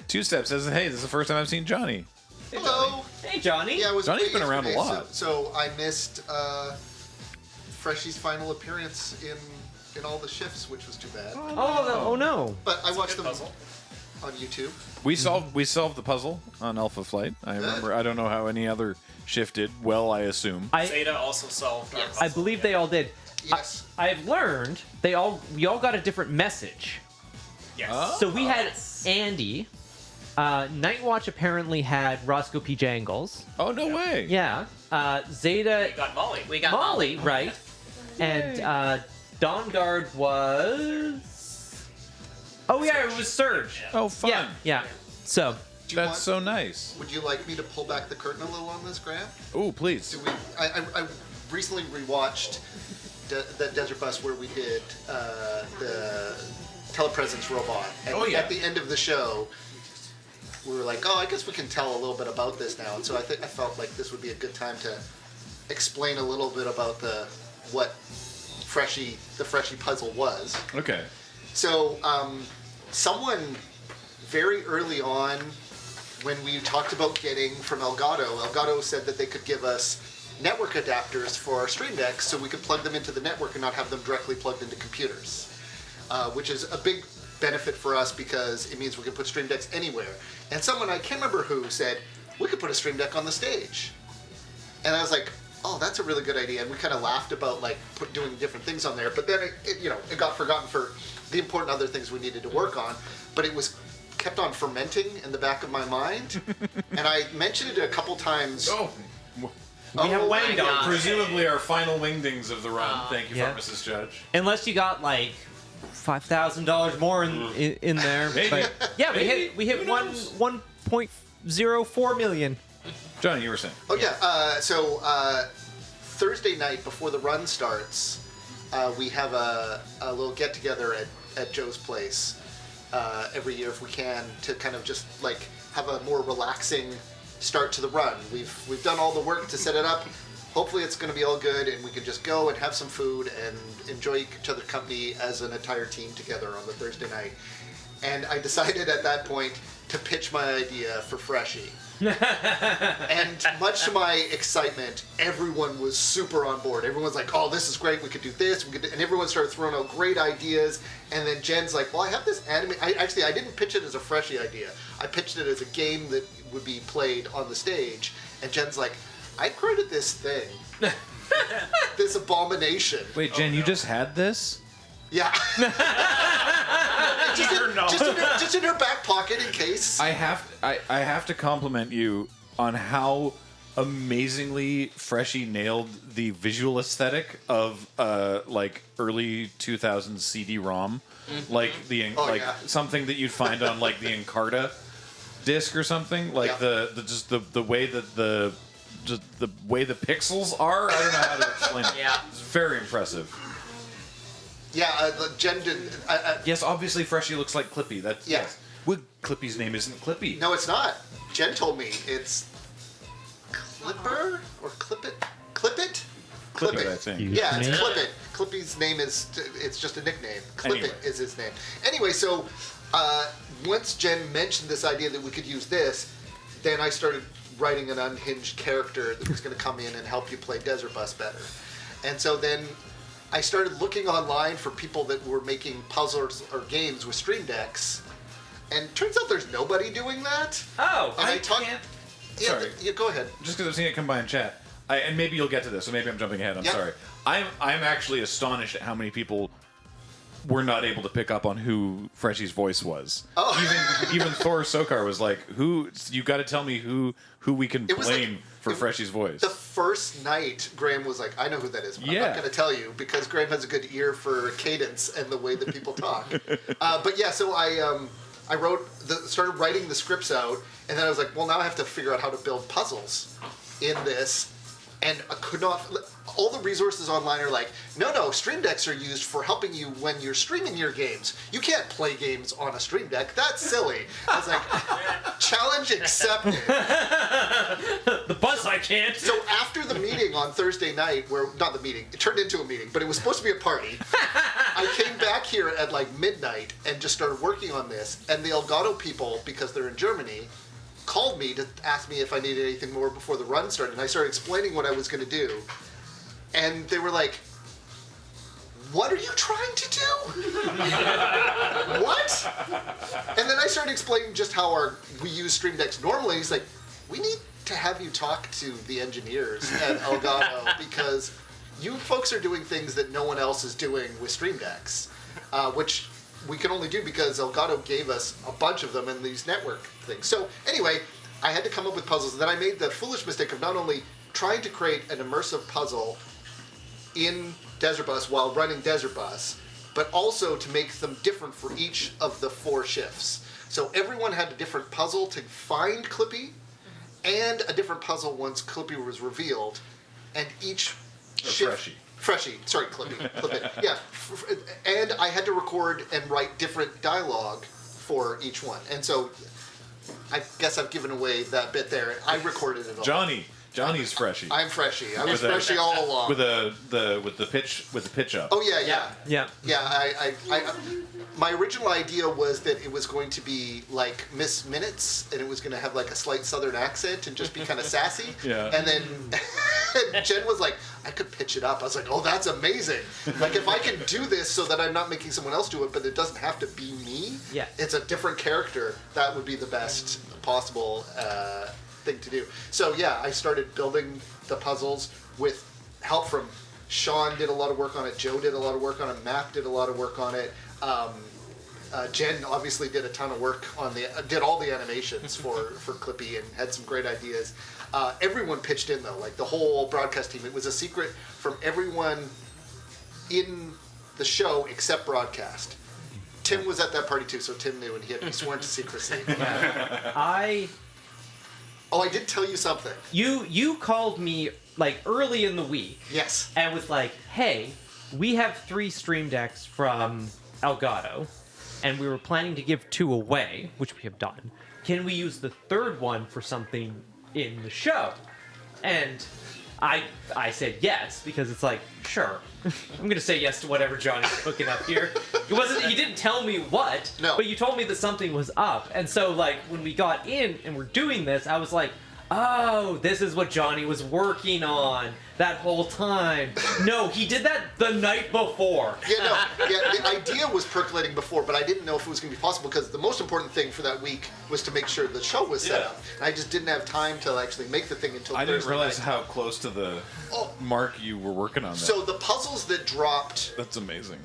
Two Step says, "Hey, this is the first time I've seen Johnny." Hello. Hey, Johnny. Yeah, it was Johnny's been around a yesterday, lot. So I missed Freshy's final appearance in all the shifts, which was too bad. Oh no. But I watched them puzzle. on YouTube. We solved the puzzle on Alpha Flight. I remember. I don't know how any other shift did. Well, I assume. Zeta also solved our puzzle. I believe they all did. Yes. I've learned we all got a different message. Yes. Oh. So we had Andy. Night Watch apparently had Roscoe P. Jangles. Oh, no way. Yeah. Zeta. We got Molly. We got Molly, right? And Dawn Guard was. Oh yeah, it was Surge. Oh, fun. Yeah. So. Do you That's want- so nice. Would you like me to pull back the curtain a little on this, Graham? Oh, please. Do we? I recently rewatched that Desert Bus where we did the telepresence robot. And Oh, yeah. At the end of the show, we were like, oh, I guess we can tell a little bit about this now. And so I felt like this would be a good time to explain a little bit about what the Freshy puzzle was. Okay. So someone very early on, when we talked about getting from Elgato said that they could give us network adapters for our Stream Decks so we could plug them into the network and not have them directly plugged into computers, which is a big benefit for us because it means we can put Stream Decks anywhere. And someone, I can't remember who, said, we could put a Stream Deck on the stage. And I was like, oh, that's a really good idea. And we kind of laughed about like doing different things on there, but then it got forgotten for the important other things we needed to work on. But it was kept on fermenting in the back of my mind. And I mentioned it a couple times. Oh. We have my Wang God. Dong. Presumably our final wingdings of the run. Thank you, Yeah. Pharmacist Judge. Unless you got like $5,000 more in there. Maybe. But, yeah, Maybe. we hit Who knows? 1.04 million. Johnny, you were saying. Oh yeah. So Thursday night before the run starts, we have a little get together at Joe's place every year if we can to kind of just like have a more relaxing start to the run. We've done all the work to set it up. Hopefully it's going to be all good and we can just go and have some food and enjoy each other's company as an entire team together on the Thursday night. And I decided at that point to pitch my idea for Freshy. And much to my excitement, everyone was super on board. Everyone's like, oh, this is great, we could do this, and everyone started throwing out great ideas. And then Jen's like, well, I have this anime. I didn't pitch it as a Freshy idea. I pitched it as a game that would be played on the stage. And Jen's like, I created this thing. This abomination. Wait, Jen, you just had this? Yeah. just in her back pocket in case. I have to compliment you on how amazingly Freshy nailed the visual aesthetic of like early 2000s CD-ROM, like yeah. something that you'd find on like the Encarta disc or something, like Yeah. the way that the way the pixels are. I don't know how to explain it. Yeah. It's very impressive. Yeah, Jen did. Yes, obviously Freshy looks like Clippy. That's Yeah. yes. Well, Clippy's name isn't Clippy. No, it's not. Jen told me it's Clipper or Clip It. Clip it, I think. Yeah, it's Clip It. Clippy's name it's just a nickname. Clip Anyway. It is his name. Anyway, so once Jen mentioned this idea that we could use this, then I started writing an unhinged character that was going to come in and help you play Desert Bus better. And so then I started looking online for people that were making puzzles or games with Stream Decks, and turns out there's nobody doing that. Oh, And I talked. can't- Yeah, Sorry. yeah, go ahead. Just because I've seen it come by in chat, and maybe you'll get to this, so maybe I'm jumping ahead. I'm Yeah. sorry. I'm actually astonished at how many people were not able to pick up on who Freshy's voice was. Oh. Even Thor Sokar was like, "Who? You got to tell me who we can It was blame like- for it- Freshy's voice." The first night, Graham was like, I know who that is, but I'm Yeah. not going to tell you because Graham has a good ear for cadence and the way that people talk. But yeah, so I started writing the scripts out, and then I was like, well, now I have to figure out how to build puzzles in this. And I could not. All the resources online are like, no, Stream Decks are used for helping you when you're streaming your games. You can't play games on a Stream Deck. That's silly. I was like, challenge accepted. the bus I can't. So after the meeting on Thursday night, not the meeting, it turned into a meeting, but it was supposed to be a party. I came back here at like midnight and just started working on this. And the Elgato people, because they're in Germany, called me to ask me if I needed anything more before the run started. And I started explaining what I was going to do. And they were like, "What are you trying to do?" What? And then I started explaining just how we use Stream Decks normally. He's like, "We need to have you talk to the engineers at Elgato because you folks are doing things that no one else is doing with Stream Decks, which we can only do because Elgato gave us a bunch of them in these network things." So anyway, I had to come up with puzzles. And then I made the foolish mistake of not only trying to create an immersive puzzle in Desert Bus while running Desert Bus, but also to make them different for each of the 4 shifts. So everyone had a different puzzle to find Clippy, and a different puzzle once Clippy was revealed, and each shift... Freshy, sorry, Clippy. Yeah, and I had to record and write different dialogue for each one. And so I guess I've given away that bit there. I recorded it all. Johnny's Freshy. I'm Freshy. I was Freshy all along. With the pitch up. Oh yeah. Yeah. I my original idea was that it was going to be like Miss Minutes, and it was going to have like a slight Southern accent and just be kind of sassy. Yeah. And then Jen was like, "I could pitch it up." I was like, "Oh, that's amazing! Like if I can do this so that I'm not making someone else do it, but it doesn't have to be me. Yeah. It's a different character. That would be the best possible thing to do." So yeah, I started building the puzzles with help from Sean. Did a lot of work on it. Joe did a lot of work on it. Matt did a lot of work on it. Jen obviously did a ton of work on did all the animations for Clippy and had some great ideas. Everyone pitched in though, like the whole broadcast team. It was a secret from everyone in the show except broadcast. Tim was at that party too, so Tim knew, and he had been sworn to secrecy. Oh, I did tell you something. You called me like early in the week. Yes. And was like, "Hey, we have 3 Stream Decks from Elgato, and we were planning to give 2 away, which we have done. Can we use the 3rd one for something in the show?" And I said yes, because it's like, sure. I'm gonna say yes to whatever Johnny's cooking up here. He didn't tell me what, No. but you told me that something was up. And so like when we got in and we're doing this, I was like, oh, this is what Johnny was working on that whole time. No, he did that the night before. Yeah, the idea was percolating before, but I didn't know if it was going to be possible because the most important thing for that week was to make sure the show was set up. And I just didn't have time to actually make the thing until I Thursday didn't realize night. how close to the mark you were working on that. So the puzzles that dropped... That's amazing.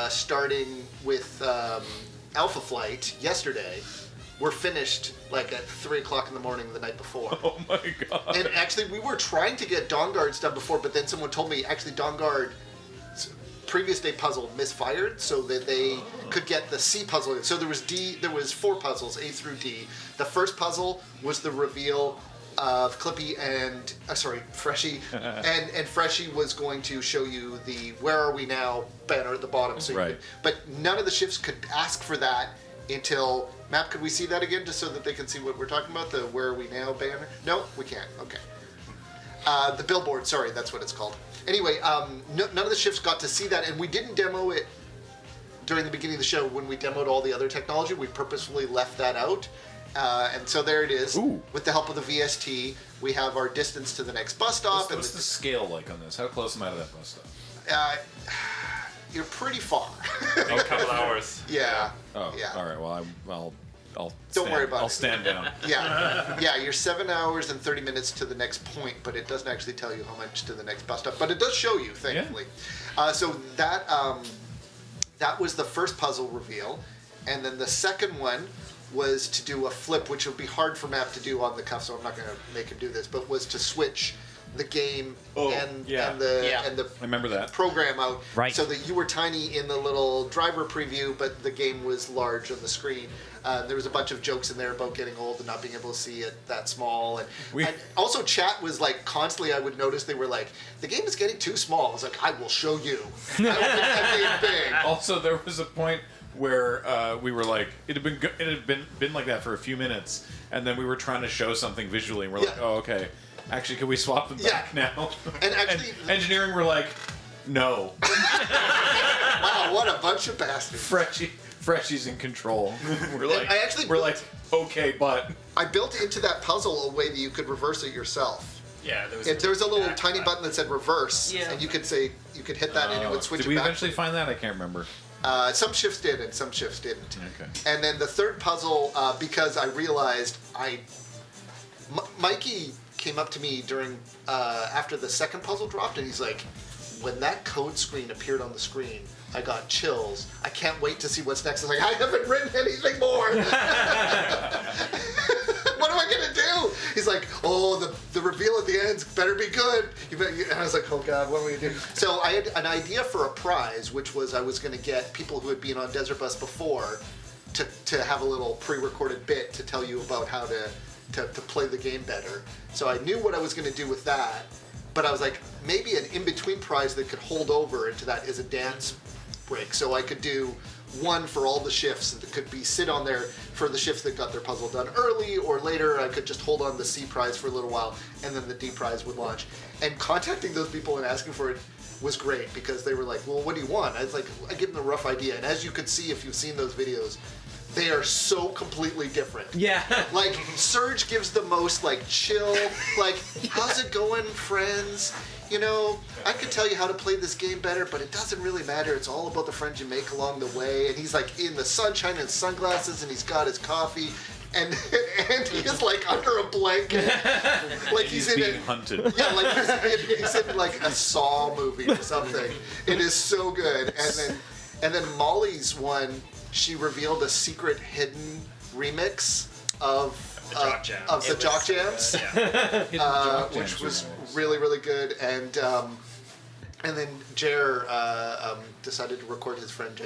Starting with Alpha Flight yesterday were finished like at 3 o'clock in the morning the night before. Oh my god. And actually, we were trying to get Dawnguard's done before, but then someone told me actually Dawnguard's previous day puzzle misfired, so that they could get the C puzzle. So there was 4 puzzles, A through D. The first puzzle was the reveal of Clippy and Freshy, and Freshy was going to show you the "Where Are We Now" banner at the bottom. So right. But none of the shifts could ask for that until... Map, could we see that again just so that they can see what we're talking about? The "Where Are We Now" banner? No, we can't. Okay. The billboard, sorry, that's what it's called. Anyway, none of the shifts got to see that, and we didn't demo it during the beginning of the show. When we demoed all the other technology, we purposefully left that out. And so there it is. Ooh. With the help of the VST, we have our distance to the next bus stop. What's the scale like on this? How close am I to that bus stop? You're pretty far. In a couple hours. Yeah. Oh, yeah. All right. Well, I'll Don't worry about it. I'll stand down. Yeah, you're 7 hours and 30 minutes to the next point, but it doesn't actually tell you how much to the next bus stop. But it does show you, thankfully. Yeah. So that was the first puzzle reveal, and then the second one was to do a flip, which would be hard for Map to do on the cuff, so I'm not going to make him do this. But was to switch the game and the I remember that program out, right, so that you were tiny in the little driver preview, but the game was large on the screen. There was a bunch of jokes in there about getting old and not being able to see it that small, and also chat was like constantly. I would notice they were like, "The game is getting too small." I was like, "I will show you." I will make that game big. Also, there was a point where we were like, it had been like that for a few minutes, and then we were trying to show something visually, and we're like, "Oh, okay. Actually, can we swap them back now?" And actually, engineering were like, "No." Wow, what a bunch of bastards. Freshy's in control. We're like, okay, but I built into that puzzle a way that you could reverse it yourself. Yeah, there was. There was a little tiny button. button that said reverse, Yeah. and you could hit that and it would switch did it we back. eventually find that? I can't remember. Some shifts did and some shifts didn't. Okay. And then the third puzzle, because I realized Mikey came up to me during after the second puzzle dropped, and he's like, when that code screen appeared on the screen, I got chills. I can't wait to see what's next. I was like, I haven't written anything more. What am I gonna do? He's like, oh, the reveal at the end better be good. And I was like, oh God, what am I gonna do? So I had an idea for a prize, which was I was gonna get people who had been on Desert Bus before to have a little pre-recorded bit to tell you about how to play the game better. So I knew what I was gonna do with that, but I was like, maybe an in-between prize that could hold over into that is a dance break. So I could do one for all the shifts that could be sit on there for the shifts that got their puzzle done early, or later I could just hold on the C prize for a little while and then the D prize would launch. And contacting those people and asking for it was great because they were like, well, what do you want? I was like, I give them a rough idea. And as you could see if you've seen those videos, they are so completely different. Yeah. Like, Surge gives the most, like, chill, like, how's it going, friends? You know, I could tell you how to play this game better, but it doesn't really matter. It's all about the friends you make along the way. And he's, like, in the sunshine in sunglasses, and he's got his coffee. And he is, like, under a blanket. Like, he's in being it. hunted. Yeah, like, he's in, like, a Saw movie or something. It is so good. And then Molly's one, she revealed a secret hidden remix of the Jock Jams, which was really, really good. And then Jer decided to record his friend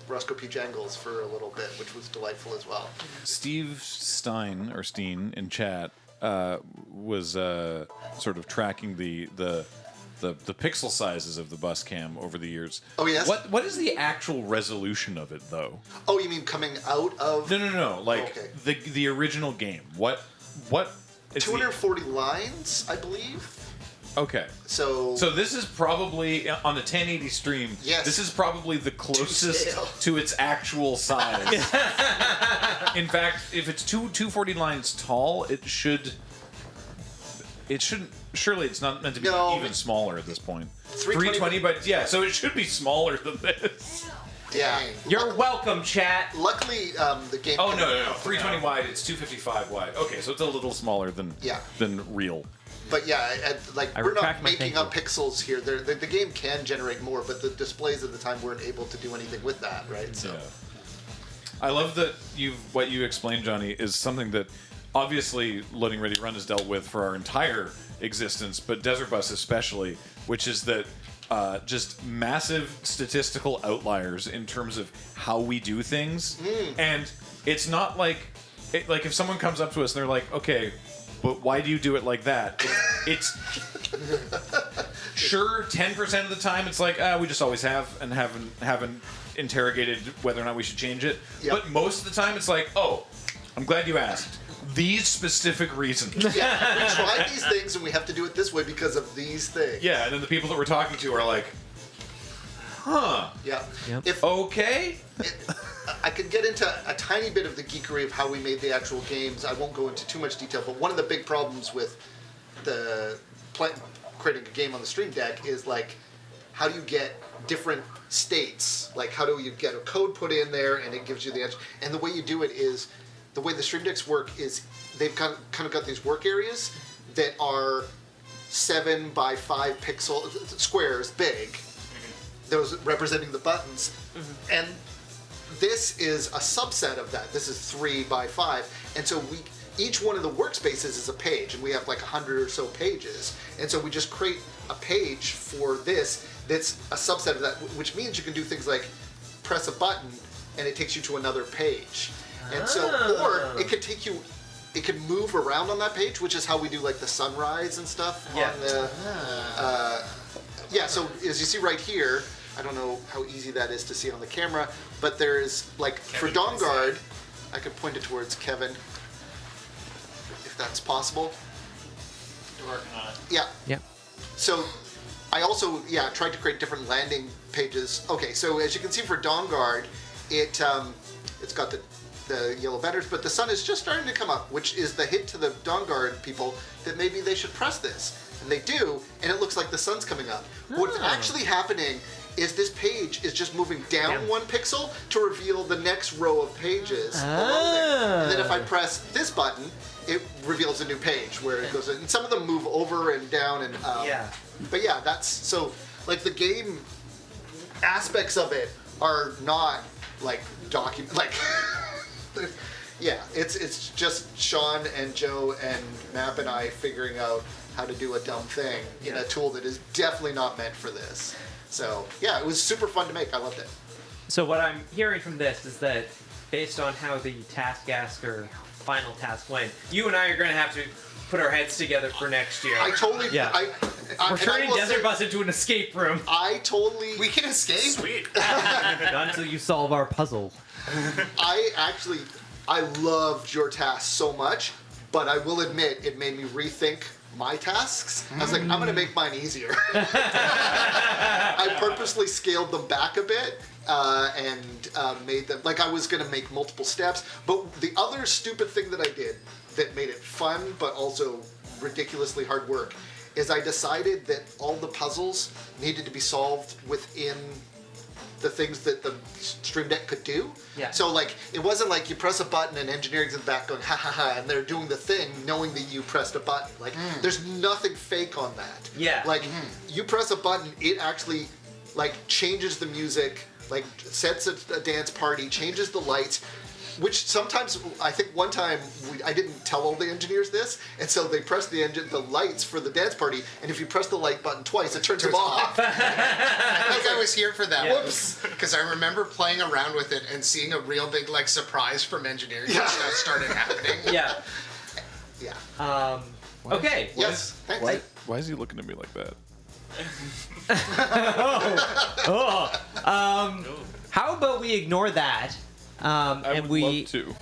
Roscoe P. Jangles for a little bit, which was delightful as well. Steve Stein or Steen in chat was sort of tracking the pixel sizes of the bus cam over the years. Oh, yes? What is the actual resolution of it though? Oh, you mean coming out of? No. Like okay. the original game. What? Is 240 lines, I believe. Okay. So this is probably on a 1080 stream. Yes. This is probably the closest scale. to its actual size. In fact, if it's 240 lines tall, it shouldn't. Surely it's not meant to be even smaller at this point. 320, but yeah, so it should be smaller than this. Yeah. You're welcome, chat. Luckily, the game. Oh no! 320 wide. It's 255 wide. Okay, so it's a little smaller than real. But yeah, I we're retract not my making thank up pixels here. The game can generate more, but the displays at the time weren't able to do anything with that, right? So. Yeah. I love that what you explained, Johnny, is something that obviously Loading Ready Run has dealt with for our entire existence, but Desert Bus especially, which is that just massive statistical outliers in terms of how we do things. And it's not like if someone comes up to us and they're like, okay, but why do you do it like that? It's sure 10% of the time it's like we just always have and haven't interrogated whether or not we should change it. Yep. But most of the time it's like, oh, I'm glad you asked. These specific reasons. Yeah, we tried these things and we have to do it this way because of these things. Yeah, and then the people that we're talking to are like, huh. Yeah. Yep. If Okay. I could get into a tiny bit of the geekery of how we made the actual games. I won't go into too much detail, but one of the big problems with creating a game on the Stream Deck is like, how do you get different states? Like, how do you get a code put in there and it gives you the answer? And the way you do it is, the way the Stream Decks work is they've kind of got these work areas that are 7 by 5 pixel squares big. Those representing the buttons, and this is a subset of that. This is 3 by 5, and so each one of the workspaces is a page, and we have like 100 or so pages, and so we just create a page for this that's a subset of that, which means you can do things like press a button and it takes you to another page, and so or it could move around on that page, which is how we do like the sunrise and stuff on the. So as you see right here, I don't know how easy that is to see on the camera, but there's like for Dawnguard, I could point it towards Kevin, if that's possible. You're working on it. Yeah. Yep. So I also tried to create different landing pages. Okay, so as you can see for Dawn Guard, it's got the yellow banners, but the sun is just starting to come up, which is the hint to the Dawn Guard people that maybe they should press this. And they do, and it looks like the sun's coming up. What's actually happening is this page is just moving down 1 pixel to reveal the next row of pages below there. And then if I press this button, it reveals a new page where it goes in. And some of them move over and down and But yeah, that's so like the game aspects of it are not like yeah, it's just Sean and Joe and Map and I figuring out how to do a dumb thing in a tool that is definitely not meant for this. So yeah, it was super fun to make. I loved it. So what I'm hearing from this is that based on how the Taskmaster final task went, you and I are going to have to put our heads together for next year. I totally. We're turning Desert Bus into an escape room. I totally. We can escape. Sweet. Not until you solve our puzzle. I loved your task so much, but I will admit it made me rethink my tasks. I was like, I'm gonna make mine easier. I purposely scaled them back a bit and made them, like I was gonna make multiple steps, but the other stupid thing that I did that made it fun but also ridiculously hard work is I decided that all the puzzles needed to be solved within the things that the Stream Deck could do. Yeah. So like, it wasn't like you press a button and engineering's in the back going ha ha ha, and they're doing the thing knowing that you pressed a button. Like, there's nothing fake on that. Yeah. Like, you press a button, it actually like changes the music, like sets a dance party, changes the lights. Which sometimes, I think one time, I didn't tell all the engineers this, and so they pressed the lights for the dance party, and if you press the light button twice, it turns them off. I think I was here for that. Yeah. Whoops. Because I remember playing around with it and seeing a real big like surprise from engineering when stuff started happening. Yeah. Yeah. Okay. Yes. Thanks. Why is he looking at me like that? How about we ignore that? I and would we love to.